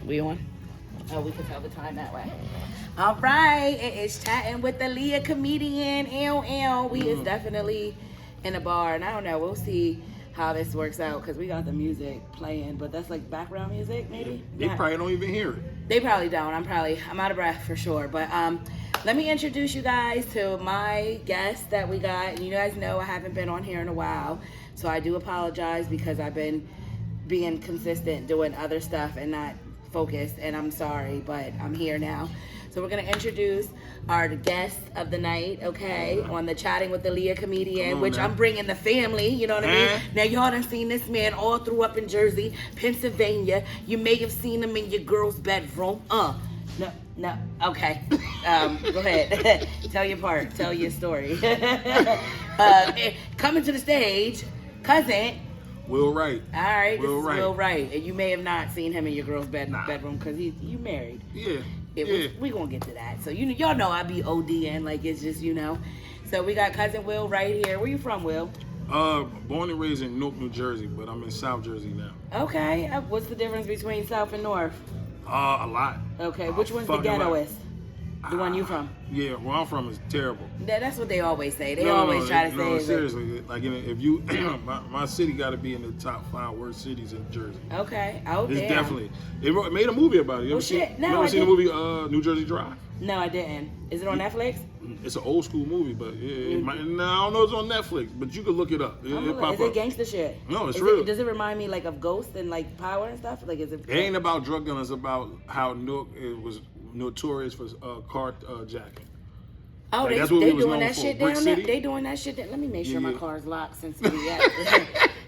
We on? Oh, we can tell the time that way. All right, it is chatting with the Alea comedian. We is definitely in a bar, and I don't know. We'll see how this works out because we got the music playing, but that's like background music, maybe. They probably don't even hear it. They probably don't. I'm out of breath for sure. But let me introduce you guys to my guest that we got. You guys know I haven't been on here in a while, so I do apologize because I've been being consistent doing other stuff and not focused, and I'm sorry, but I'm here now. So we're gonna introduce our guest of the night, okay, on the Chatting with the Alea comedian, which I'm bringing the family, you know what I mean? Now y'all done seen this man all through up in Jersey, Pennsylvania. You may have seen him in your girl's bedroom. No, okay. Go ahead. Tell your part. Tell your story. Coming to the stage, cousin Will Wright. All right, Will Wright. And you may have not seen him in your girl's bedroom because you married. Yeah. We gonna get to that. So y'all know I be ODing, like it's just So we got cousin Will right here. Where you from, Will? Born and raised in Newark, New Jersey, but I'm in South Jersey now. Okay. What's the difference between South and North? A lot. Okay. Which one's the ghettoest? The one you from? Yeah, where I'm from is terrible. That's what they always say. They always try to say. No, seriously. Like if you, my city got to be in the top 5 worst cities in Jersey. Okay. Oh, it's definitely. They made a movie about it. You ever seen the movie New Jersey Drive? No, I didn't. Is it on Netflix? It's an old school movie, but I don't know if it's on Netflix, but you can look it up. Is it gangster shit? No, it's real. Does it remind me like of Ghost and like Power and stuff? Like, is it? It ain't about drug dealing. It's about how Newark was notorious for carjacking. Oh, like, they doing that shit down there? They doing that shit. Let me make sure my car's locked since we at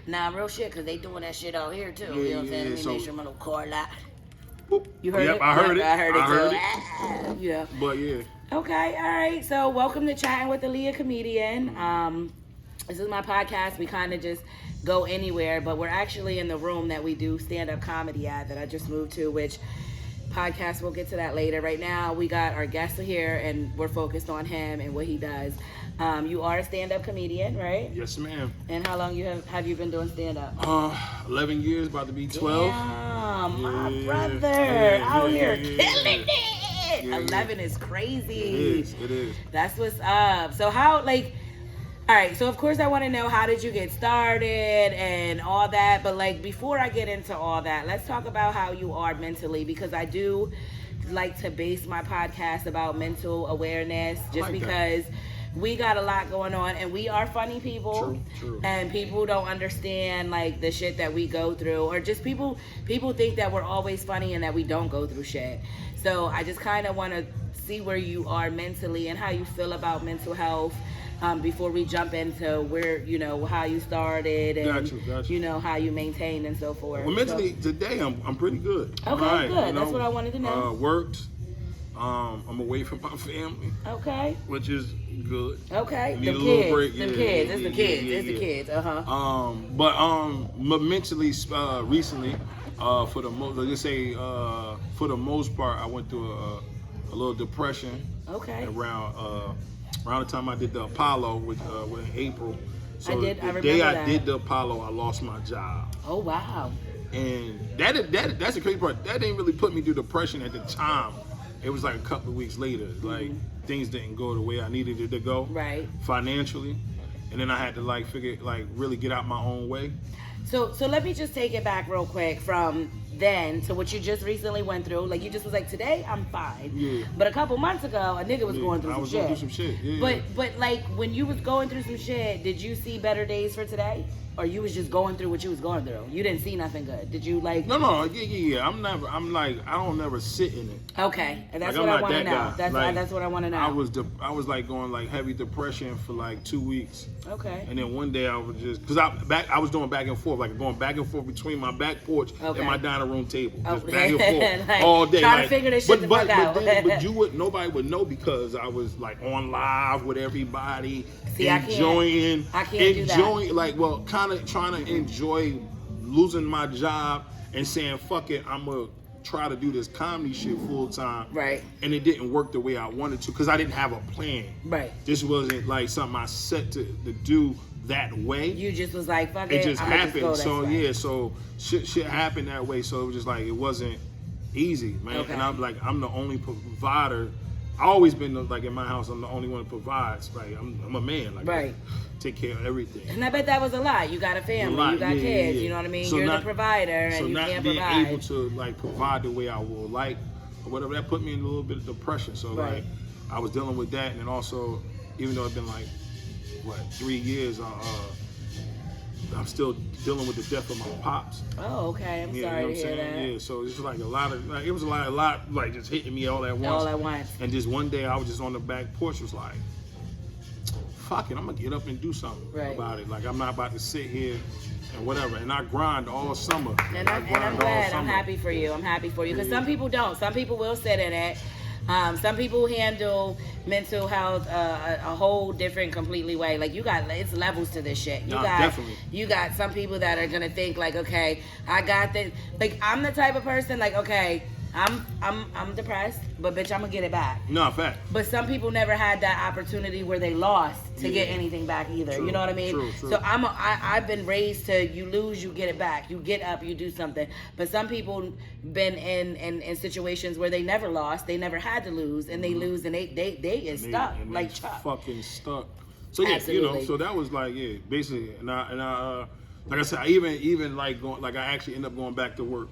Nah, real shit, because they doing that shit out here too. You know what I'm saying? Let me make sure my little car locked. You heard it? I heard it. I heard it too. Yeah. But yeah. Okay, all right. So welcome to Chatting with the Alea comedian. This is my podcast. We kind of just go anywhere, but we're actually in the room that we do stand-up comedy at that I just moved to, which podcast, we'll get to that later. Right now, we got our guest here, and we're focused on him and what he does. You are a stand-up comedian, right? Yes, ma'am. And how long have you been doing stand-up? 11 years, about to be 12. Damn, my brother out here killing it. 11 is crazy. It is. That's what's up. So how, like, all right, so of course I want to know how did you get started and all that, but like before I get into all that, let's talk about how you are mentally, because I do like to base my podcast about mental awareness just because we got a lot going on and we are funny people. True. And people don't understand like the shit that we go through, or just people think that we're always funny and that we don't go through shit. So I just kind of want to see where you are mentally and how you feel about mental health. Before we jump into where, how you started and, Got you. How you maintained and so forth. Well, mentally, today, I'm pretty good. Okay, right, good. That's what I wanted to know. Worked. I'm away from my family. Okay. Which is good. Okay. Need a little break. It's the kids. But mentally, recently, for the most part, I went through a little depression. Okay. Around the time I did the Apollo with April. So the day I did the Apollo, I lost my job. Oh wow! And that's the crazy part. That didn't really put me through depression at the time. It was like a couple of weeks later. Like things didn't go the way I needed it to go. Right. Financially, and then I had to really get out my own way. So let me just take it back real quick from then to what you just recently went through. Like you just was like, today I'm fine. Yeah. But a couple months ago, a nigga was going through going through some shit. Yeah. But like when you was going through some shit, did you see better days for today? Or you was just going through what you was going through? You didn't see nothing good. Did you like? No. Yeah. I don't never sit in it. Okay, and that's what I want to know. That's what I want to know. I was like going like heavy depression for like 2 weeks. Okay. And then one day I was just I was doing back and forth, like going back and forth between my back porch and my dining room table, just back and forth like, all day. Trying to figure this shit out. But nobody would know because I was like on live with everybody, enjoying. I can't do that. Like, well, kind of trying to enjoy losing my job and saying, fuck it, I'm gonna try to do this comedy shit full time. Right. And it didn't work the way I wanted to because I didn't have a plan. Right. This wasn't like something I set to do that way. You just was like, fuck it. It just happened. So shit happened that way. So it was just like it wasn't Easy, man. Okay. And I'm the only provider. I always been like in my house. I'm the only one that provides. Like I'm a man. Like Right. I take care of everything. And I bet that was a lot. You got a family, you got kids. You know what I mean? So You're not, the provider, and so you not can't being provide. able to like provide the way I would like, or whatever, that put me in a little bit of depression. So Right. like I was dealing with that, and then also, even though it's been like 3 years, I'm still dealing with the death of my pops. Oh, okay. I'm Yeah, sorry you know to hear that. Yeah, so it's like a lot of, like, it was a lot, like just hitting me all at once. All at once. And just one day I was just on the back porch, was like, fuck it, I'm gonna get up and do something about it. Like I'm not about to sit here and whatever. And I grind all summer. And I'm glad. I'm happy for you. I'm happy for you. Because some people don't. Some people will sit in it. Some people handle mental health a whole different, completely way. Like it's levels to this shit. Definitely. You got some people that are gonna think like, okay, I got this. Like I'm the type of person like, okay, I'm depressed, but bitch, I'm gonna get it back. No, fact. But some people never had that opportunity where they lost to get anything back either. True, you know what I mean? true. So I've been raised to, you lose, you get it back. You get up, you do something. But some people been in situations where they never lost, they never had to lose, and they lose, and they get stuck like Chuck. Fucking stuck. So yeah, Absolutely. you know, so that was like, yeah, basically, and I like I said, I even like going, like I actually ended up going back to work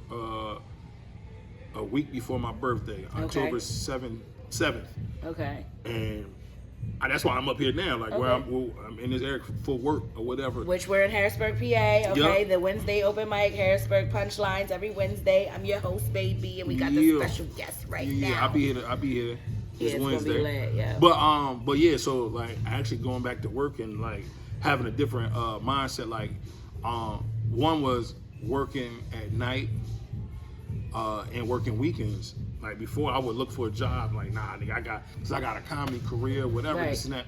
a week before my birthday, October 7th. Okay. And that's why I'm up here now, like where I'm in this area for work or whatever. Which we're in Harrisburg, PA. Okay, the Wednesday open mic, Harrisburg Punchlines every Wednesday. I'm your host, baby, and we got the special guest right now. Yeah, I'll be here. It's Wednesday. Gonna be lit, yeah. But yeah, so like actually going back to work and like having a different mindset. Like one was working at night and working weekends. Like before, I would look for a job. Like, nah, nigga, I got a comedy career, whatever, this and that.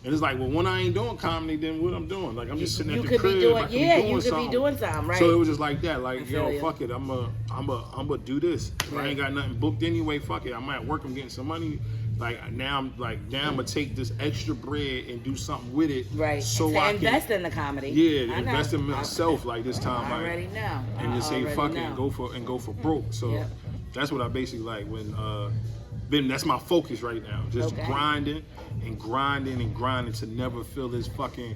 And it's like, well, when I ain't doing comedy, then what I'm doing? Like, I'm just sitting at the crib. You could be doing something, right? So it was just like that. Like, yo, fuck it. I'm a do this. If I ain't got nothing booked anyway, fuck it. I'm at work. I'm getting some money. Like now I'm gonna take this extra bread and do something with it. Right. So to I invest can, in the comedy. Yeah, invest in myself like this time. I already know. And just say fuck it and go for broke. So that's what I basically like when that's my focus right now. Just grinding to never feel this fucking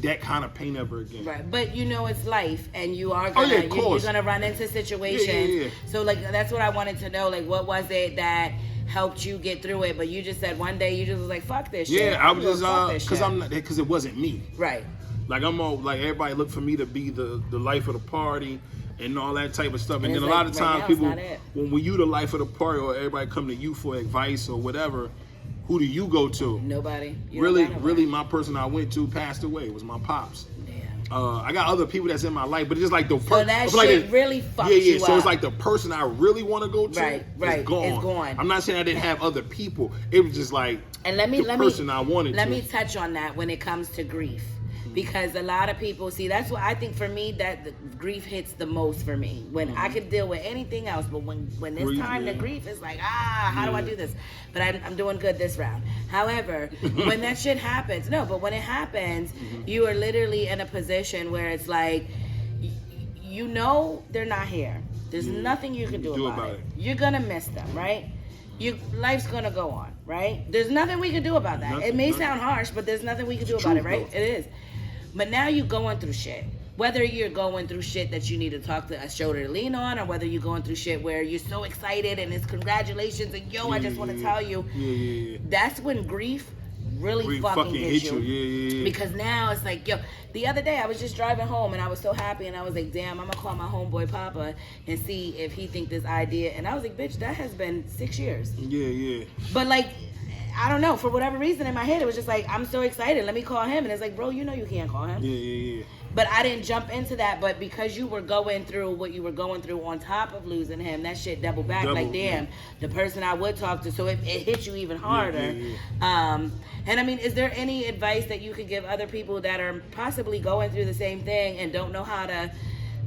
that kind of pain ever again. Right, but you know it's life, and you are gonna you're gonna run into situations. Yeah. So like that's what I wanted to know. Like, what was it that helped you get through it? But you just said one day you just was like, fuck this shit. Yeah, I was just because it wasn't me. Right. Like I'm all like everybody looked for me to be the life of the party and all that type of stuff. And then a like, lot of times people, when you the life of the party or everybody come to you for advice or whatever, who do you go to? Nobody. Really, my person I went to passed away. It was my pops. I got other people that's in my life, but it's just like the person. So that shit really fucks you up. So it's like the person I really want to go to right, is gone. It's gone. I'm not saying I didn't have other people. It was just like person I wanted to. Let me touch on that when it comes to grief. Because a lot of people, see, that's what I think for me, that the grief hits the most for me. When I could deal with anything else, but when it's time to grief, it's like, how do I do this? But I'm doing good this round. However, when that shit happens, when it happens, you are literally in a position where it's like, you know they're not here. There's nothing you can do about it. You're going to miss them, right? Life's going to go on, right? There's nothing we can do about that. It may sound harsh, but there's nothing we can do about it, right? It is. But now you're going through shit. Whether you're going through shit that you need to talk to a shoulder to lean on, or whether you're going through shit where you're so excited and it's congratulations and I just want to tell you. That's when grief really fucking hits you. Because now it's like, the other day I was just driving home and I was so happy and I was like, damn, I'm gonna call my homeboy Papa and see if he think this idea. And I was like, bitch, that has been 6 years. But like, I don't know, for whatever reason in my head, it was just like, I'm so excited, let me call him. And it's like, bro, you know you can't call him. But I didn't jump into that. But because you were going through what you were going through on top of losing him, that shit doubled back. Like, damn, the person I would talk to. So it hit you even harder. And I mean, is there any advice that you could give other people that are possibly going through the same thing and don't know how to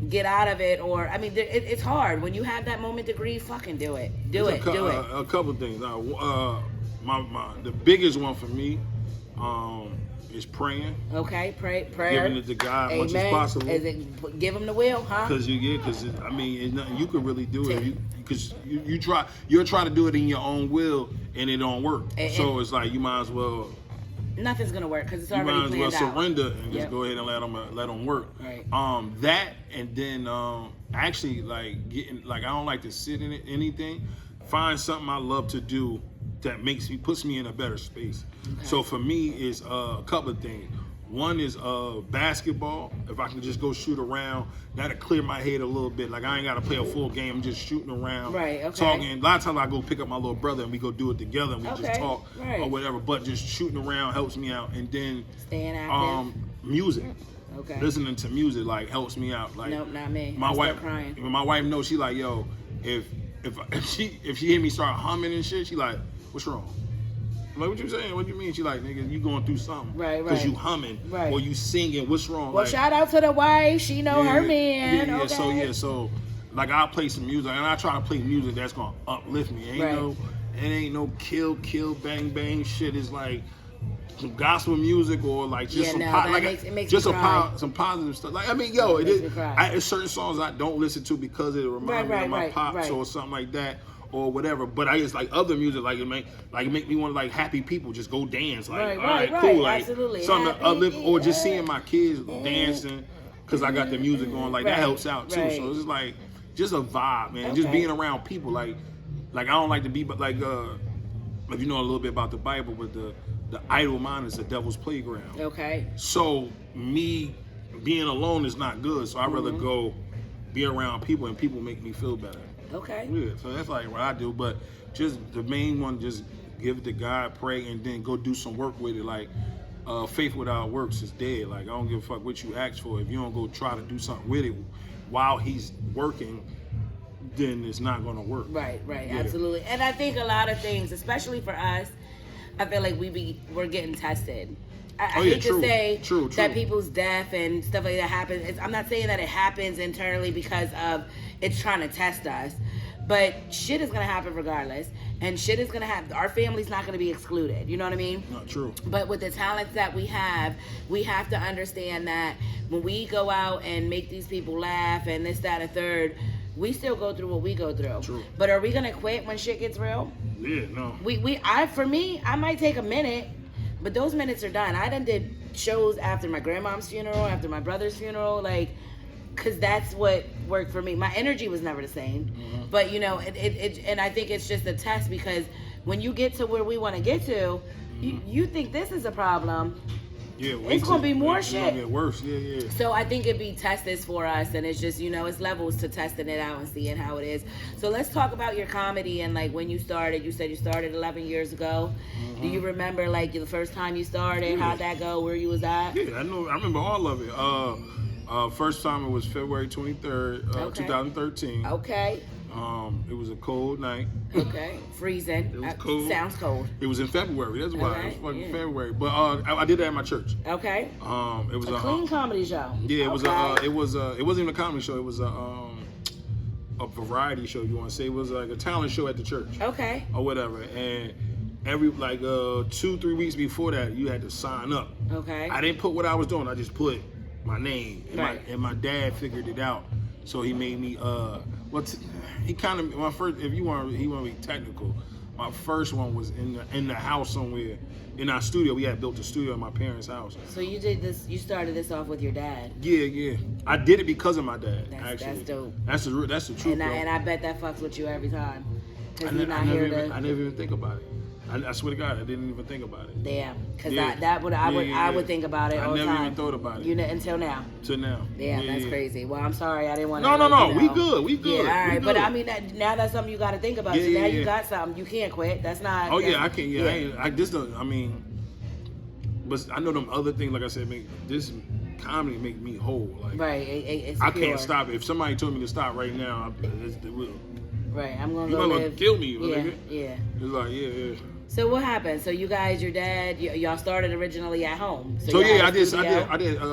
get out of it? Or, I mean, it's hard. When you have that moment to grieve, fucking do it. Do it. A couple things. The biggest one for me is praying. Okay, prayer. Giving it to God much as possible. Is it give him the will, huh? Because I mean, it's nothing you can really do it. Because you're trying to do it in your own will, and it don't work. So it's like you might as well. Nothing's gonna work because it's already planned out. You might as well surrender and just go ahead and let them work. Right. That and then actually like getting like I don't like to sit in anything. Find something I love to do that puts me in a better space. Okay. So for me, it's a couple of things. One is basketball. If I can just go shoot around, that'll clear my head a little bit. Like I ain't gotta play a full game. I'm just shooting around, right? Okay. Talking. A lot of times I go pick up my little brother and we go do it together and we just talk or whatever. But just shooting around helps me out. And then staying active. Music. Okay. Listening to music like helps me out. Like nope, not me. My wife crying. My wife knows. She like, yo, if she hear me start humming and shit, she like, what's wrong? I'm like, what you saying? What do you mean? She like, nigga, you going through something. Right. Because you humming or you singing. What's wrong? Well, like, shout out to the wife. She know her man. Yeah, okay. So like I'll play some music and I try to play music that's gonna uplift me. It ain't no kill, bang, bang shit. It's like some gospel music or like just some some positive stuff. Like I mean, it's certain songs I don't listen to because it reminds me of my pops or something like that or whatever. But I just like other music, like it make me want to like happy people just go dance. Like all right, cool, like absolutely. Something to uplift or just seeing my kids dancing because I got the music going. Like that helps out too. So it's just like just a vibe, man. Just being around people. Like I don't like to be, but like if you know a little bit about the Bible, but the idle mind is the devil's playground. Okay. So me being alone is not good. So I'd rather go be around people and people make me feel better. Okay. Yeah. So that's like what I do. But just the main one, just give it to God, pray, and then go do some work with it. Like faith without works is dead. Like I don't give a fuck what you ask for. If you don't go try to do something with it while he's working, then it's not going to work. Right. Yeah. Absolutely. And I think a lot of things, especially for us, I feel like we're getting tested. I hate to say that people's death and stuff like that happens. I'm not saying that it happens internally because of it's trying to test us, but shit is gonna happen regardless, and shit is gonna happen. Our family's not gonna be excluded. You know what I mean? Not true. But with the talents that we have to understand that when we go out and make these people laugh and this, that, and third, we still go through what we go through. True. But are we gonna quit when shit gets real? Yeah, no. For me, I might take a minute, but those minutes are done. I done did shows after my grandmom's funeral, after my brother's funeral, like, cause that's what worked for me. My energy was never the same, but you know, and I think it's just a test because when you get to where we want to get to, you think this is a problem. Yeah, it's gonna be more shit. It's gonna get worse. Yeah. So I think it'd be tested for us, and it's just it's levels to testing it out and seeing how it is. So let's talk about your comedy and like when you started. You said you started 11 years ago. Do you remember like the first time you started? How'd that go? Where you was at? Yeah, I know. I remember all of it. First time it was February 23rd, 2013. Okay. It was a cold night. Okay, freezing. It was cold. Sounds cold. It was in February. That's why. It was fucking February. But I did that at my church. Okay. It was a clean comedy show. Yeah, it was. It wasn't even a comedy show. It was a variety show. You want to say it was like a talent show at the church. Okay. Or whatever. And every 2-3 weeks before that, you had to sign up. Okay. I didn't put what I was doing. I just put my name. And my dad figured it out. So he made me he kind of my first. If you want, he want to be technical. My first one was in the house somewhere in our studio. We had built a studio in my parents' house. So you did this. You started this off with your dad. Yeah. I did it because of my dad. Actually, that's dope. That's the truth. And I bet that fucks with you every time. I never even think about it. I swear to God, I didn't even think about it. Damn, because I would think about it all the time. I never even thought about it. Until now. Till now. Damn, that's crazy. Well, I'm sorry, I didn't want to. No. We good. Yeah, all right. But I mean, now that's something you got to think about. So now you got something. You can't quit. That's not. Oh yeah, I can't. Yeah, I just don't. I mean, but I know them other things. Like I said, this comedy make me whole. Like it's I pure. can't stop it. If somebody told me to stop right now, it will. Right, I'm gonna go live. You might kill me. Yeah. It's like yeah. So what happened? So you guys, your dad, y'all started originally at home. So yeah, I did.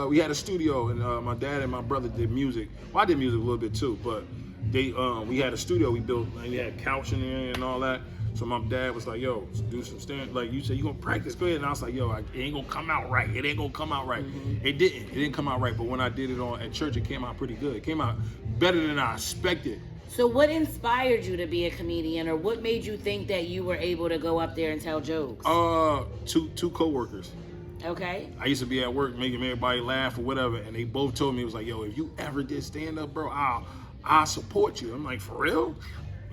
We had a studio, and my dad and my brother did music. Well, I did music a little bit too, but we had a studio we built, and we had a couch in there and all that. So my dad was like, yo, do some stand. Like, you said, you gonna practice, go ahead. And I was like, yo, it ain't gonna come out right. It ain't gonna come out right. It didn't come out right. But when I did it at church, it came out pretty good. It came out better than I expected. So what inspired you to be a comedian, or what made you think that you were able to go up there and tell jokes? Two coworkers. Okay. I used to be at work making everybody laugh or whatever, and they both told me, it was like, yo, if you ever did stand up, bro, I'll support you. I'm like, for real?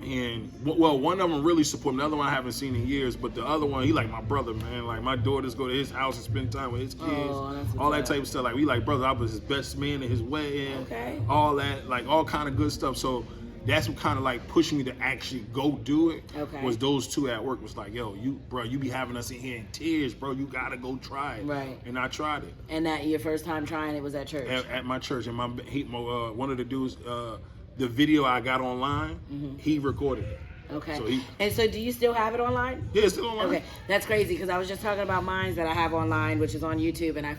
And well, one of them really support me. The other one I haven't seen in years, but the other one, he like my brother, man. Like, my daughters go to his house and spend time with his kids, all that type of stuff. Like, we like brother. I was his best man at his wedding, all that, like all kind of good stuff. So that's what kind of like pushed me to actually go do it. Was those two at work was like, yo, you be having us in here in tears, bro. You gotta go try it. Right. And I tried it. And that your first time trying it was at church. At my church, and one of the dudes. The video I got online, he recorded it. Okay. So do you still have it online? Yeah, it's still online. Okay, that's crazy because I was just talking about mine that I have online, which is on YouTube, and I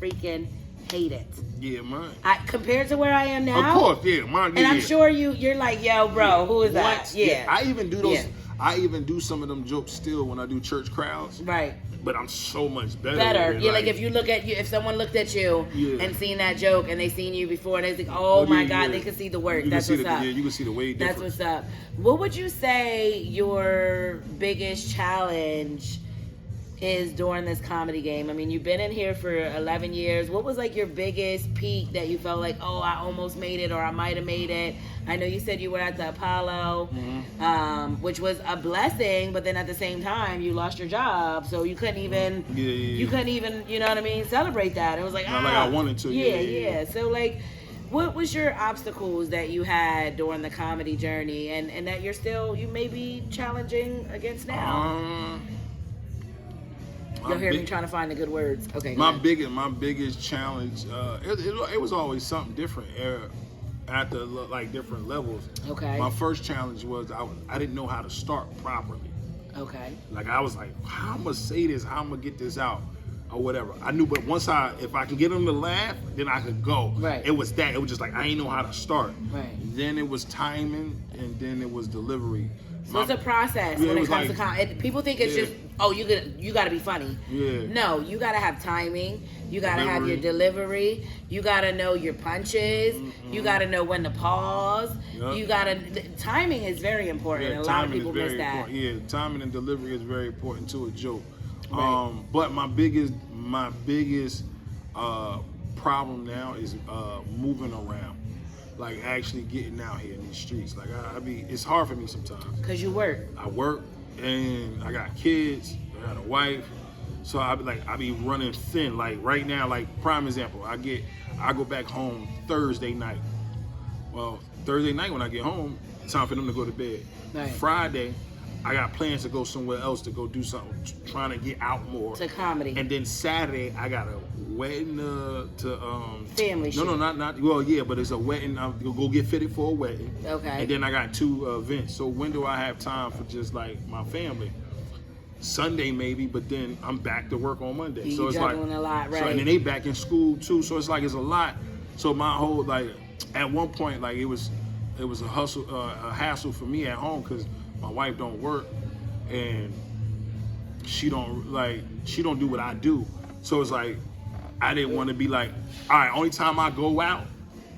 freaking hate it. Yeah, mine. Compared to where I am now. Of course, yeah, mine. And I'm sure you're like, yo, bro, who is that? Yeah. I even do those. Yeah. I even do some of them jokes still when I do church crowds. Right. But I'm so much better. Yeah, like if you look at you, if someone looked at you and seen that joke and they seen you before and they think, oh my God, they could see the work. That's what's up. Yeah, you can see the way different. That's what's up. What would you say your biggest challenge is during this comedy game? I mean, you've been in here for 11 years. What was like your biggest peak that you felt like, oh, I almost made it, or I might have made it? I know you said you were at the Apollo, which was a blessing, but then at the same time, you lost your job, so you couldn't even, you couldn't even, you know what I mean, celebrate that. It was like, not like I wanted to. Yeah. So like, what was your obstacles that you had during the comedy journey, and that you may be challenging against now? You'll hear me trying to find the good words. Okay. My biggest challenge, it was always something different at the like different levels. Okay. My first challenge was I didn't know how to start properly. Okay. Like, I was like, how I'm gonna say this, how I'm gonna get this out, or whatever. I knew, but if I can get them to laugh, then I could go. Right. It was just like I ain't know how to start. Right. Then it was timing, and then it was delivery. So it's a process when it comes to comedy. People think it's just, oh, you got to be funny. Yeah. No, you got to have timing. You got to have your delivery. You got to know your punches. You got to know when to pause. Yep. Timing is very important. Yeah, a lot of people miss that. Important. Yeah, timing and delivery is very important to a joke. Right. But my biggest problem now is moving around. Like, actually getting out here in these streets. Like, it's hard for me sometimes. Cause you work. I work, and I got kids, I got a wife, so I be running thin. Like right now, like prime example, I go back home Thursday night. Well, Thursday night when I get home, it's time for them to go to bed. Right. Friday, I got plans to go somewhere else to go do something, trying to get out more. To comedy. And then Saturday, I got a wedding family shit. No, not well, yeah, but it's a wedding. I'm gonna go get fitted for a wedding. Okay. And then I got 2 events. So when do I have time for just like my family? Sunday maybe, but then I'm back to work on Monday. So it's like a lot, right? So, and then they back in school too. So it's a lot. So my whole at one point it was a hassle for me at home because my wife don't work and she don't do what I do. So it's like I didn't want to be like, all right, only time I go out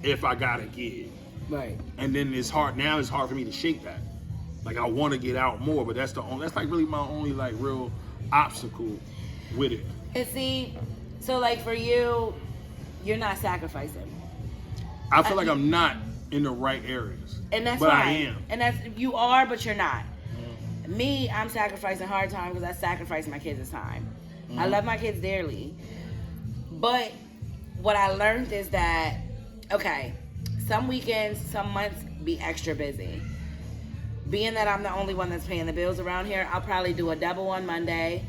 if I got a gig. Right. And then it's hard for me to shake that. Like, I want to get out more, but that's like really my only like real obstacle with it. And see, so like for you, you're not sacrificing. I feel like I'm not in the right areas. And that's but right. I am. And you are, but you're not. Me, I'm sacrificing hard time because I sacrifice my kids' time. I love my kids dearly. But what I learned is that, okay, some weekends, some months be extra busy. Being that I'm the only one that's paying the bills around here, I'll probably do a double on Monday.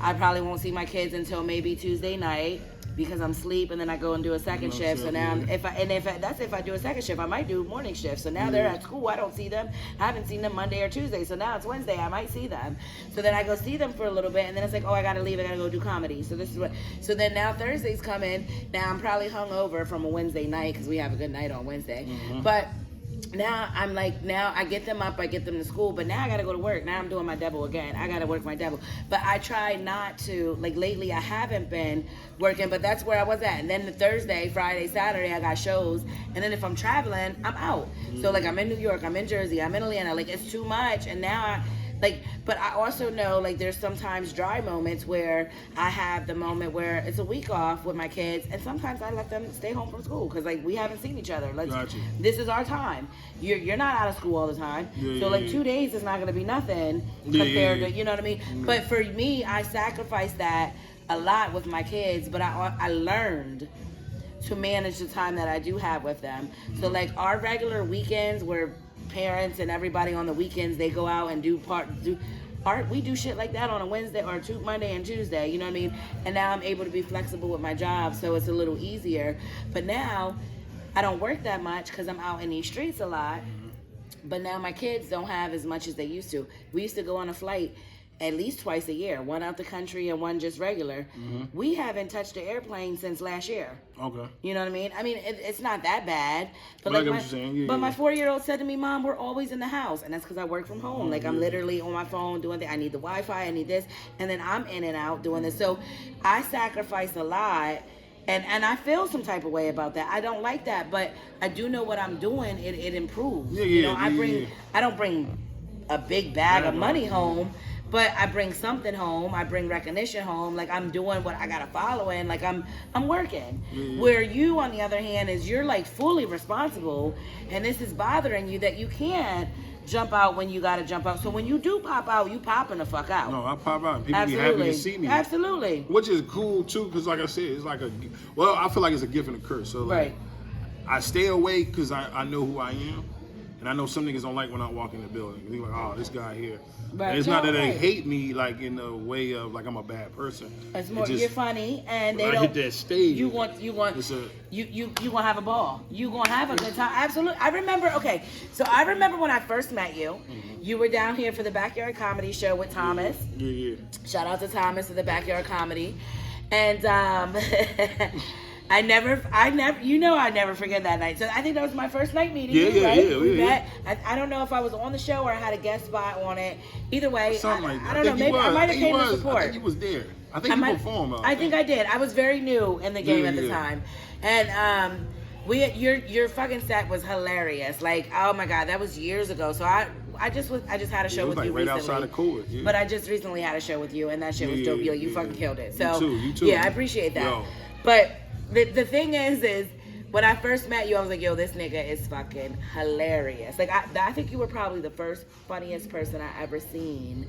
I probably won't see my kids until maybe Tuesday night because I'm asleep, and then I go and do a second shift. So now, if I do a second shift, I might do morning shift. So now they're at school. I don't see them. I haven't seen them Monday or Tuesday. So now it's Wednesday. I might see them. So then I go see them for a little bit, and then it's like, oh, I gotta leave. I gotta go do comedy. So this is what. So then now Thursday's coming. Now I'm probably hungover from a Wednesday night because we have a good night on Wednesday. But now I'm like, now I get them up, I get them to school, but now I gotta go to work. Now I'm doing my double again. I gotta work my double. But I try not to, like lately I haven't been working, but that's where I was at. And then the Thursday, Friday, Saturday, I got shows. And then if I'm traveling, I'm out. So like I'm in New York, I'm in Jersey, I'm in Atlanta, like it's too much. And now but I also know like there's sometimes dry moments where I have the moment where it's a week off with my kids, and sometimes I let them stay home from school because like we haven't seen each other. Gotcha. This is our time. You're not out of school all the time, so like 2 days is not gonna be nothing compared to, you know what I mean. But for me, I sacrificed that a lot with my kids, but I learned to manage the time that I do have with them. So like our regular weekends where parents and everybody on the weekends, they go out and do art. We do shit like that on a Wednesday or Monday and Tuesday, you know what I mean? And now I'm able to be flexible with my job, so it's a little easier. But now I don't work that much because I'm out in these streets a lot. But now my kids don't have as much as they used to. We used to go on a flight at least twice a year, one out the country and one just regular. We haven't touched the airplane since last year. Okay. You know what I mean? I mean, it's not that bad. But I get like what you're saying. my 4-year-old said to me, Mom, we're always in the house. And that's because I work from home. Like I'm literally on my phone doing things. I need the Wi-Fi, I need this. And then I'm in and out doing this. So I sacrifice a lot. And I feel some type of way about that. I don't like that, but I do know what I'm doing. It improves. You know, I don't bring a big bag of money home, but I bring something home. I bring recognition home. Like I'm doing what I gotta follow in. Like I'm working. Where you, on the other hand, is you're like fully responsible, and this is bothering you that you can't jump out when you gotta jump out. So when you do pop out, you popping the fuck out. No, I pop out. People be happy to see me. Absolutely. Which is cool too, because like I said, it's like I feel like it's a gift and a curse. So like, I stay away because I know who I am. And I know some niggas don't like when I walk in the building. They're like, oh, this guy here. And it's not that they hate me like in the way of like I'm a bad person. It's more you're funny and they don't. I hit that stage. You gonna have a ball. You gonna have a good time. Absolutely. I remember when I first met you. You were down here for the Backyard Comedy Show with Thomas. Shout out to Thomas of the Backyard Comedy. And I never forget that night. So I think that was my first night meeting you, right? We met. I don't know if I was on the show or I had a guest spot on it. Either way, I don't know. Maybe I might have came to support. I think you was there. I think you performed. I think I did. I was very new in the game at the time, and your fucking set was hilarious. Like, oh my god, that was years ago. So I just had a show with you right recently. Outside of COVID. But I just recently had a show with you, and that shit was dope. You fucking killed it. So you too. Yeah, I appreciate that. Yo. But the thing is when I first met you, I was like, yo, this nigga is fucking hilarious. Like, I think you were probably the first funniest person I ever seen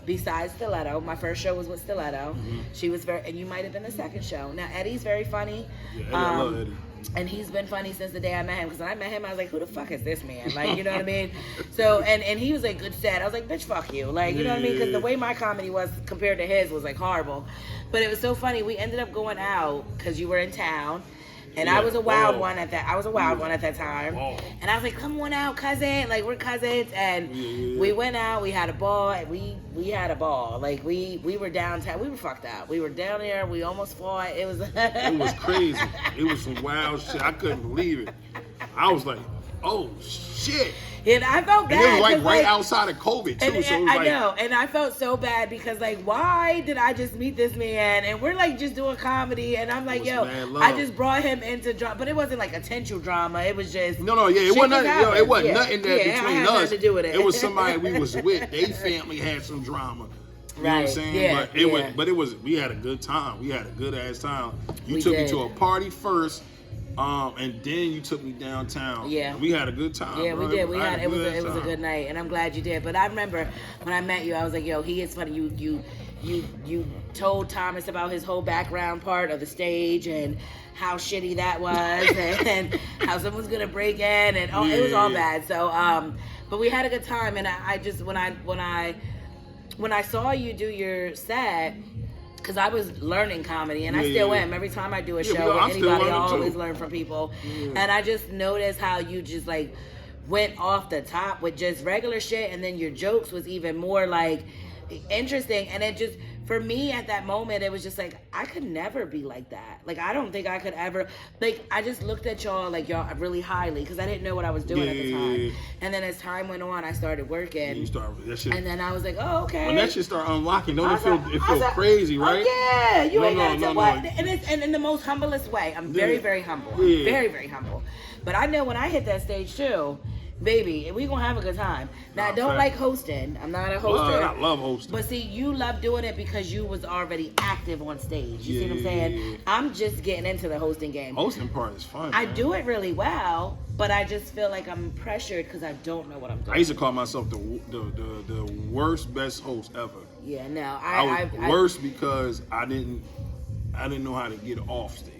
besides Stiletto. My first show was with Stiletto. She was and you might have been the second show. Now, Eddie's very funny. Yeah, Eddie, I love Eddie. And he's been funny since the day I met him. Because when I met him, I was like, who the fuck is this man? Like, you know what I mean? So, and he was like, good set. I was like, bitch, fuck you. Like, you know what I mean? Because the way my comedy was compared to his was like horrible. But it was so funny. We ended up going out because you were in town. And I was a wild one at that. I was a wild one at that time. And I was like, "Come on out, cousin! Like we're cousins." And we went out. We had a ball. And we had a ball. Like we were downtown. We were fucked up. We were down there. We almost fought. It was. It was crazy. It was some wild shit. I couldn't believe it. I was like, "Oh shit!" And I felt bad. And it was right outside of COVID too. So it was I know, and I felt so bad because like, why did I just meet this man? And we're like just doing comedy, and I'm like, yo, I just brought him into drama, but it wasn't like potential drama. It was just it wasn't nothing. It wasn't nothing that between us. Nothing to do with it. It was somebody we was with. They family had some drama. You know what I'm saying? Yeah, but we had a good time. We had a good ass time. You took me to a party first. And then you took me downtown. Yeah, we had a good time. Yeah, bro. We did. It was a good night, and I'm glad you did. But I remember when I met you, I was like, yo, he is funny. You told Thomas about his whole background part of the stage and how shitty that was, and how someone's gonna break in, and it was all bad. So, but we had a good time, and I just when I saw you do your set. Because I was learning comedy, and I still am. Every time I do a show with anybody, I always learn from people. And I just noticed how you just like went off the top with just regular shit, and then your jokes was even more like interesting. And it just, for me at that moment, it was just like, I could never be like that. Like, I don't think I could ever, like, I just looked at y'all, like, y'all really highly, because I didn't know what I was doing at the time. And then as time went on, I started working. You start that shit. And then I was like, oh, okay. When that shit start unlocking, don't it feel crazy, right? Oh, yeah, you ain't got to what? No. And it's and in the most humblest way. I'm very, very humble. Yeah. I'm very, very humble. But I know when I hit that stage too, baby, we gonna have a good time. Now, I don't like hosting. I'm not a hoster. I love hosting. But see, you love doing it because you was already active on stage. You see what I'm saying? Yeah. I'm just getting into the hosting game. Hosting part is fun. I man. do it really well, but I just feel like I'm pressured because I don't know what I'm doing. I used to call myself the worst best host ever. Yeah, no, I was worse because I didn't know how to get off stage.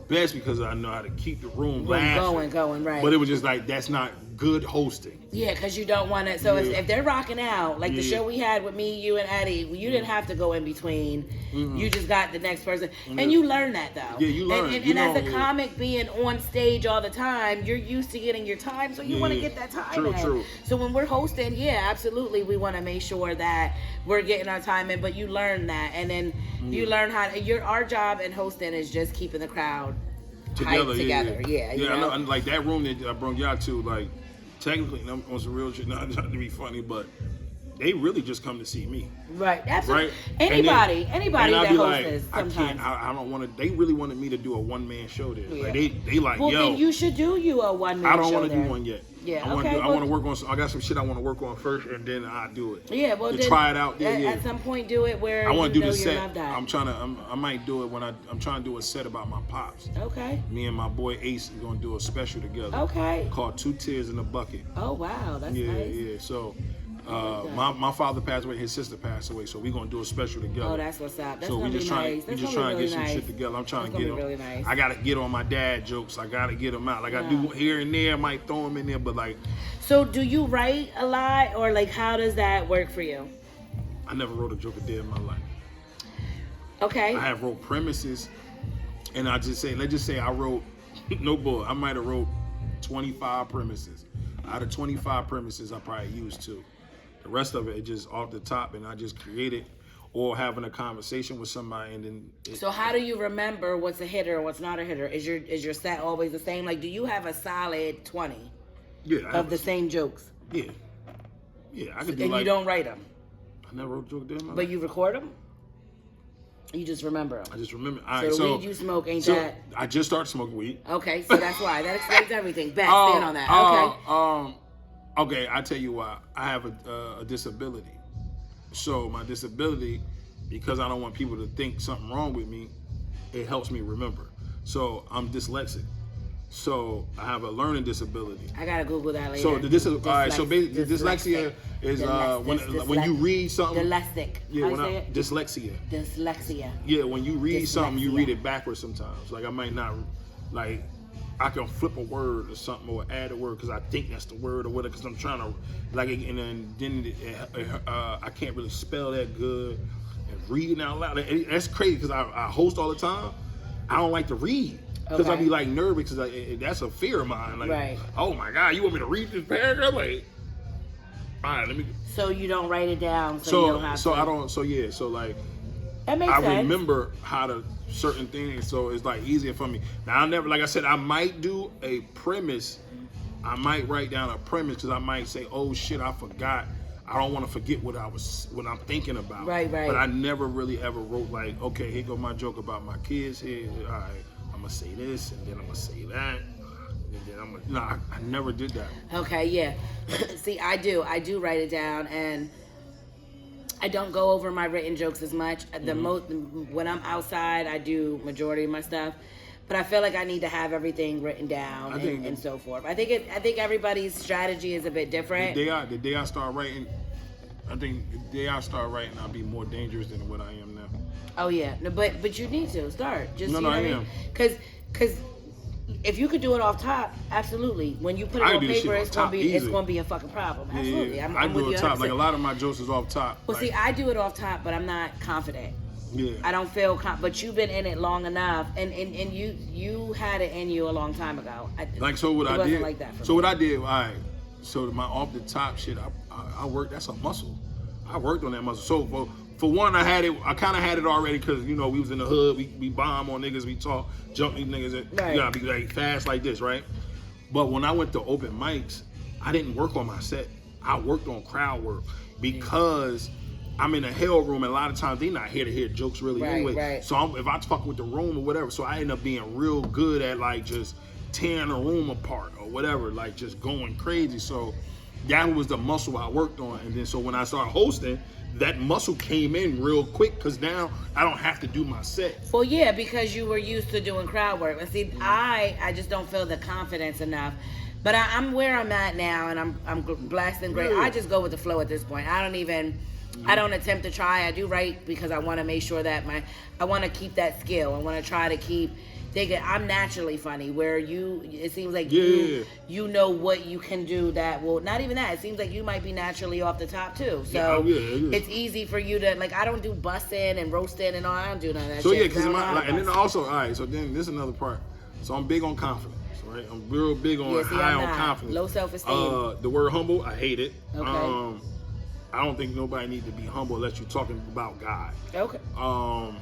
Best because I know how to keep the room laughing. Going, right. But it was just like, that's not good hosting. Yeah, because you don't want to. So Yeah. if they're rocking out, like the Yeah. show we had with me, you, and Eddie, you didn't have to go in between. You just got the next person. Yeah. And you learn that, though. Yeah, you learn. And You as a know, comic being on stage all the time, you're used to getting your time, so you want to get that time in. True. So when we're hosting, yeah, absolutely, we want to make sure that we're getting our time in, but you learn that. And then you learn how to, our job in hosting is just keeping the crowd together. Yeah, you I know. know? And like that room that I brought y'all to, like, technically, and I'm on some real shit, not to be funny, but they really just come to see me. Right, absolutely. Right? Anybody and that be hosts like, this sometimes. I don't want to. They really wanted me to do a one-man show there. Yeah. Like they like, Well, yo. then you should do a one-man show. I don't want to there. do one yet. Yeah, I want okay, to. I well- want to work on. I got some shit I want to work on first, and then I do it. Yeah, well, to then try it out. Yeah, at some point, do it where I want to do the your set. love died. I'm trying to. I might do it when I'm trying to do a set about my pops. Okay. Me and my boy Ace are gonna do a special together. Okay. Called Two Tears in a Bucket. Oh wow, that's Yeah, nice. yeah. So, my father passed away. His sister passed away. So we're gonna do a special together. Oh, that's what's up. That's So gonna we be just nice. we just trying to get some shit together. I'm trying That's to get gonna them. be really nice. I gotta get on my dad jokes. I gotta get them out. Like I do here and there. I might throw them in there, but like. So, do you write a lot, or like how does that work for you? I never wrote a joke a day in my life. Okay. I have wrote premises, and let's just say I wrote, no bull, I might have wrote 25 premises. Out of 25 premises, I probably used 2. The rest of it just off the top, and I just create it, or having a conversation with somebody, and then. So how do you remember what's a hitter or what's not a hitter? Is your set always the same? Like, do you have a solid 20 of the same jokes? Yeah, I could do And like. you don't write them, I never wrote a joke a day in my but life. you record them. You just remember them. I just remember. So the weed you smoke ain't that? I just started smoking weed. Okay, so that's why. That explains everything. Bet, stand on that. Okay. Okay, I tell you why. I have a disability. So my disability, because I don't want people to think something wrong with me, it helps me remember. So I'm dyslexic. So I have a learning disability. I gotta Google that later. So all right. So basically, dyslexia is when you read something. Dyslexic. Yeah, How do you say it? dyslexia. Dyslexia. Yeah, when you read something, you Dyslexia. read it backwards sometimes. Like I might not, like I can flip a word or something or add a word because I think that's the word or whatever. Because I'm trying to, like, and then I can't really spell that good and reading out loud. That's crazy because I host all the time. I don't like to read. Because I be like nervous because that's a fear of mine. Like, Right. Oh my God, you want me to read this paragraph? Like, all right, let me. So you don't write it down, so you don't have to. I don't. So yeah. So like, That makes I sense. remember how to certain things, so it's like easier for me. Now I never, like I said, I might do a premise. I might write down a premise because I might say, "Oh shit, I forgot." I don't want to forget what I'm thinking about. Right. But I never really ever wrote like, okay, here go my joke about my kids. Here, all right, I'm gonna say this, and then I'm gonna say that, and then I'm gonna. No, I never did that. Okay, yeah. See, I do write it down, and I don't go over my written jokes as much. The most when I'm outside, I do majority of my stuff, but I feel like I need to have everything written down and so forth. I think everybody's strategy is a bit different. The day I start writing, I think the day I start writing, I'll be more dangerous than what I am now. Oh yeah, no, but you need to start. Just No, you know I what I am. mean? Because if you could do it off top, absolutely. When you put it I can on do this shit paper, off it's gonna top be easily. a fucking problem. Absolutely, Yeah, I'm I with do you it top. 100%. Like a lot of my jokes is off top. Well, like, see, I do it off top, but I'm not confident. Yeah. I don't feel but you've been in it long enough, and you had it in you a long time ago. Like so, what it I wasn't did. like that for So me. what I did, all right. So my off the top shit, I worked. That's a muscle. I worked on that muscle. So for one, I kind of had it already because you know we was in the hood. We bomb on niggas. We talk, jump these niggas. Right. You gotta be like fast like this, right? But when I went to open mics, I didn't work on my set. I worked on crowd work because I'm in a hell room, and a lot of times they not here to hear jokes really anyway. Right. So if I fuck with the room or whatever, so I end up being real good at like just tearing the room apart or whatever, like just going crazy. So that was the muscle I worked on, and then so when I started hosting, that muscle came in real quick because now I don't have to do my set. Well, yeah, because you were used to doing crowd work. But see, I just don't feel the confidence enough. But I'm where I'm at now, and I'm blessed and great. Yeah. I just go with the flow at this point. I don't attempt to try. I do write because I want to make sure that I want to keep that skill. I want to try to keep thinking I'm naturally funny. Where it seems like you know what you can do that will not even that. It seems like you might be naturally off the top too. So it's easy for you to like. I don't do busting and roasting and all. I don't do none of that. So shit. because and then also all right. So then this is another part. So I'm big on confidence. Right, I'm real big on high on confidence. Low self-esteem. The word humble, I hate it. Okay. I don't think nobody needs to be humble unless you're talking about God. Okay.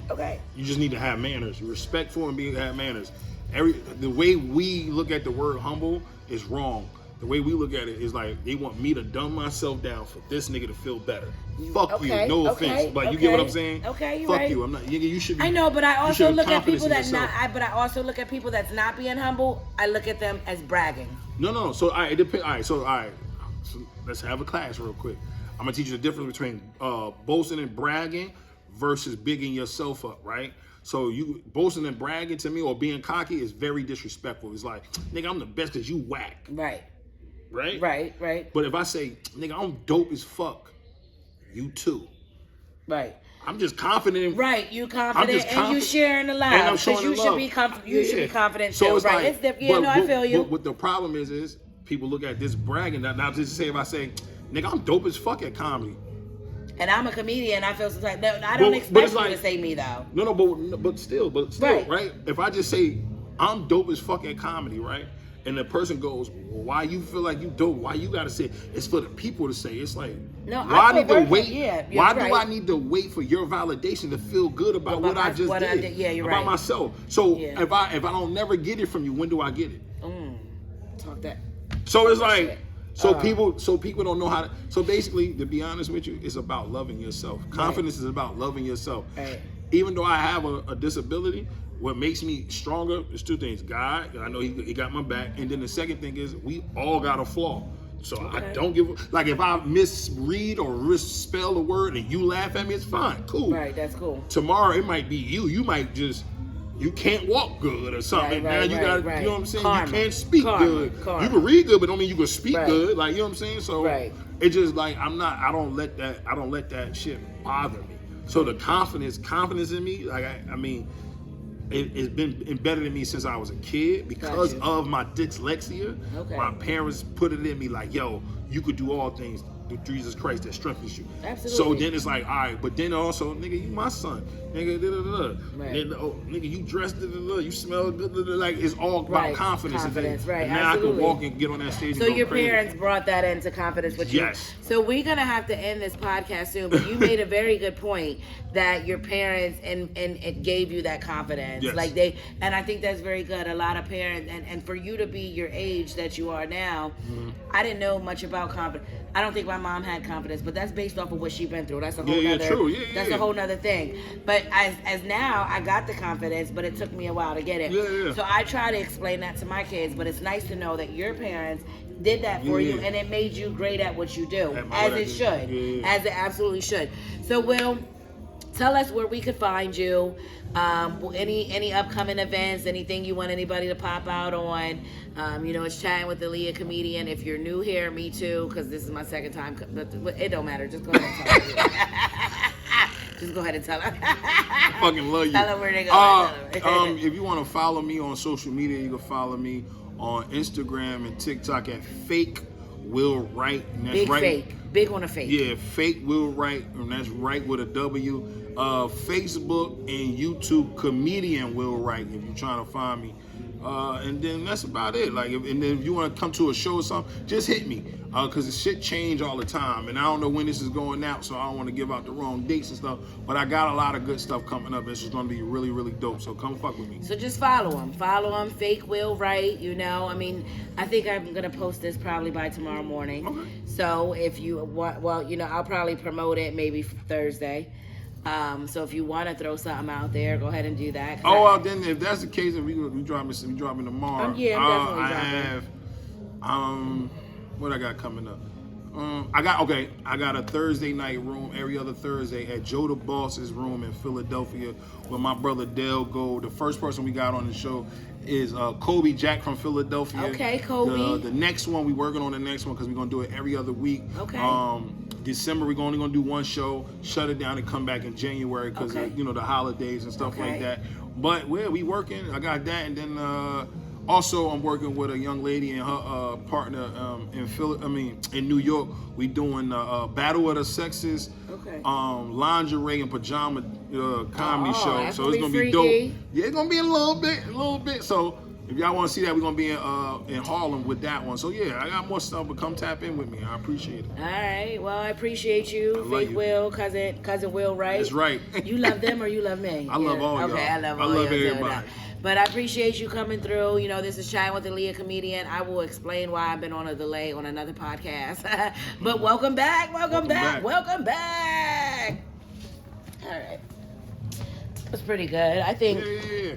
Okay. You just need to have manners. You're respectful and have manners. The way we look at the word humble is wrong. The way we look at it is like they want me to dumb myself down for this nigga to feel better. Fuck you, no offense, but you get what I'm saying? Okay, you're Fuck right. you. I'm not. You should. Be, I know, but I also look at people that But I also look at people that's not being humble. I look at them as bragging. No. So it depends. All right. So let's have a class real quick. I'm gonna teach you the difference between boasting and bragging versus bigging yourself up, right? So you boasting and bragging to me or being cocky is very disrespectful. It's like, nigga, I'm the best because you whack. Right. Right. But if I say, nigga, I'm dope as fuck, you too. Right. I'm just confident. Right, you confident and you sharing the love. And I'm showing you the should love. be confident. You should be confident so too. It's right. Like, I feel you. But what the problem is people look at this bragging. Now just say if I say, nigga, I'm dope as fuck at comedy. And I'm a comedian. I feel like I don't expect you to say me though. No, but still, right? If I just say I'm dope as fuck at comedy, right? And the person goes, well, why you feel like you dope? Why you gotta say it? It's for the people to say. It's like, why I need to wait? Yeah, why do I need to wait for your validation to feel good about what I just did? Yeah, you're about right. myself. So if I don't never get it from you, when do I get it? Talk that. So it's like. So people don't know how to. So basically, to be honest with you, it's about loving yourself. Confidence is about loving yourself. Right. Even though I have a disability, what makes me stronger is two things. God, I know he got my back, and then the second thing is we all got a flaw. So I don't give like if I misread or misspell a word and you laugh at me, it's fine, cool. Right, that's cool. Tomorrow it might be you. You might just. You can't walk good or something. Now you got, you know what I'm saying? Karma. You can't speak good. Karma. You can read good, but don't mean you can speak good. Like, you know what I'm saying? So it's just like I don't let that shit bother me. So the confidence in me, like I mean, it's been embedded in me since I was a kid because of my dyslexia. Okay. My parents put it in me like, yo, you could do all things through Jesus Christ that strengthens you. Absolutely. So then it's like, all right, but then also, nigga, you my son. Nigga, Right. Then, nigga, you dressed, you smell, like it's all about confidence. Right. And now absolutely. I can walk and get on that stage. So and go your crazy. parents brought that into confidence with you. Yes. So we're gonna have to end this podcast soon. But you made a very good point that your parents and it gave you that confidence. Yes. Like and I think that's very good. A lot of parents and for you to be your age that you are now, I didn't know much about confidence. I don't think my mom had confidence, but that's based off of what she's been through. That's a whole that's a whole nother thing. But as now I got the confidence, but it took me a while to get it. Yeah. So I try to explain that to my kids, but it's nice to know that your parents did that for you and it made you great at what you do. As it should. As it absolutely should. So Will, tell us where we could find you. Any upcoming events, anything you want anybody to pop out on. It's Chatting with Alea comedian. If you're new here, me too, because this is my second time. But it don't matter. Just go ahead and tell them. Just go ahead and tell them. I fucking love you. Tell them where they go. If you want to follow me on social media, you can follow me on Instagram and TikTok at Fake Will Wright. And that's Big fake. Big on a fake. Yeah, Fake Will Wright, and that's right with a W. Facebook and YouTube, Comedian Will Wright, if you're trying to find me. And then that's about it. Like, and then if you want to come to a show or something, just hit me. Cause the shit change all the time, and I don't know when this is going out, so I don't want to give out the wrong dates and stuff. But I got a lot of good stuff coming up. It's just gonna be really, really dope. So come fuck with me. So just follow him, fake Will Wright. You know, I mean, I think I'm gonna post this probably by tomorrow morning. Okay. So if you want, well, you know, I'll probably promote it maybe Thursday. So if you want to throw something out there, go ahead and do that. Oh, well, then if that's the case, if we dropping tomorrow. Yeah, I'm definitely I dropping. have what I got coming up. I got a Thursday night room every other Thursday at Joe the Boss's room in Philadelphia with my brother Dale Gold. The first person we got on the show is Kobe Jack from Philadelphia. Okay, Kobe. The next one, we working on the next one because we're gonna do it every other week. Okay. December we're only gonna do one show, shut it down, and come back in January because Okay. of, you know, the holidays and stuff Okay. like that. But we working. I got that, and then also I'm working with a young lady and her partner in New York. We doing Battle of the Sexes, Okay. lingerie and pajama comedy Oh, show. that's So gonna it's be gonna be freaky. dope. Yeah, it's gonna be a little bit. So if y'all want to see that, we're gonna be in Harlem with that one. So yeah, I got more stuff, but come tap in with me. I appreciate it. All right. Well, I appreciate you, love fake you. Will, cousin Will Wright. That's right. You love them or you love me? I love all y'all. Okay, I love I all love y'all. everybody. But I appreciate you coming through. You know, this is Shine with Alea Comedian. I will explain why I've been on a delay on another podcast. But welcome back. Welcome back. All right. That's pretty good. I think. Yeah.